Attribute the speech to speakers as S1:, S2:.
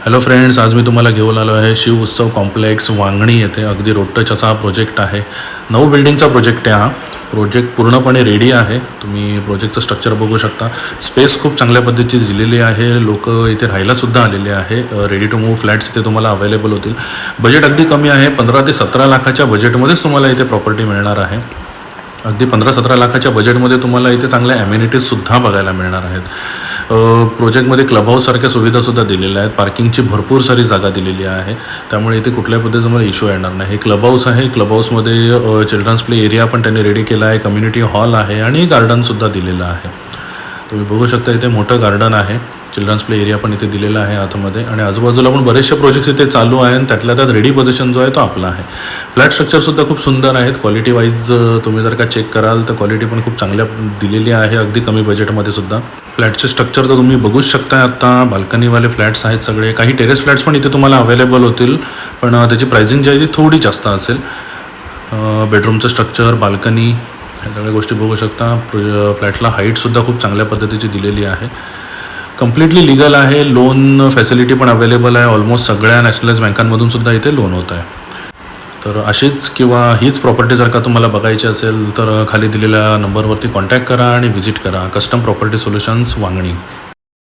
S1: Hello friends, आज मी तुम्हाला घेऊन आलो आहे शिव उत्सव कॉम्प्लेक्स वांगणी येथे. अगदी रोड टच असा हा प्रोजेक्ट आहे. 9 बिल्डिंगचा प्रोजेक्ट आहे. हा प्रोजेक्ट पूर्णपणे रेडी आहे. तुम्ही प्रोजेक्टचं स्ट्रक्चर बघू शकता. स्पेस खूप चांगल्या पद्धतीची दिलेली आहे. लोक इथे राहायलासुद्धा आलेले आहे. रेडी टू मूव्ह फ्लॅट्स इथे तुम्हाला अवेलेबल होतील. बजेट अगदी कमी आहे. 15 ते 17 लाखाच्या बजेटमध्येच तुम्हाला इथे प्रॉपर्टी मिळणार आहे. अगदी 15-17 लाखाच्या बजेटमध्ये तुम्हाला इथे चांगल्या ॲम्युनिटीजसुद्धा बघायला मिळणार आहेत. प्रोजेक्टमध्ये क्लब हाऊससारख्या सुविधासुद्धा दिलेल्या आहेत. पार्किंगची भरपूर सारी जागा दिलेली आहे. त्यामुळे इथे कुठल्याही पद्धतीचा तुम्हाला इश्यू येणार नाही. हे क्लब हाऊस आहे. क्लब हाऊसमध्ये चिल्ड्रन्स प्ले एरिया पण त्यांनी रेडी केला आहे. कम्युनिटी हॉल आहे आणि गार्डनसुद्धा दिलेलं आहे. तुम्ही बघू शकता इथे मोठं गार्डन आहे. चिल्ड्रन्स प्ले एरिया पण इथे दिलेला आहे आतमध्ये. आणि आजूबाजूला पण बरेचसे प्रोजेक्ट्स इथे चालू आहे आणि त्यातल्या त्यात रेडी पोझिशन जो आहे तो आपला आहे. फ्लॅट स्ट्रक्चरसुद्धा खूप सुंदर आहेत. क्वालिटी वाईज तुम्ही जर का चेक कराल तर क्वालिटी पण खूप चांगल्या दिलेली आहे. अगदी कमी बजेटमध्ये सुद्धा. फ्लॅटचे स्ट्रक्चर तर तुम्ही बघूच शकता. आता बाल्कनीवाले फ्लॅट्स आहेत सगळे. काही टेरेस फ्लॅट्स पण इथे तुम्हाला अवेलेबल होतील, पण त्याची प्राइसिंग जी आहे ती थोडी जास्त असेल. बेडरूमचं स्ट्रक्चर, बाल्कनी, या सगळ्या गोष्टी बघू शकता. फ्लॅटला हाईटसुद्धा खूप चांगल्या पद्धतीची दिलेली आहे. कम्प्लिटली लिगल आहे. लोन फॅसिलिटी पण अवेलेबल आहे. ऑलमोस्ट सगळ्या नॅशनलाइज बँकांमधून सुद्धा इथे लोन होत आहे. तर अशीच किंवा हीच प्रॉपर्टी जर का तुम्हाला बघायची असेल तर खाली दिलेल्या नंबरवरती कॉन्टॅक्ट करा आणि व्हिजिट करा. Custom property solutions Vangani.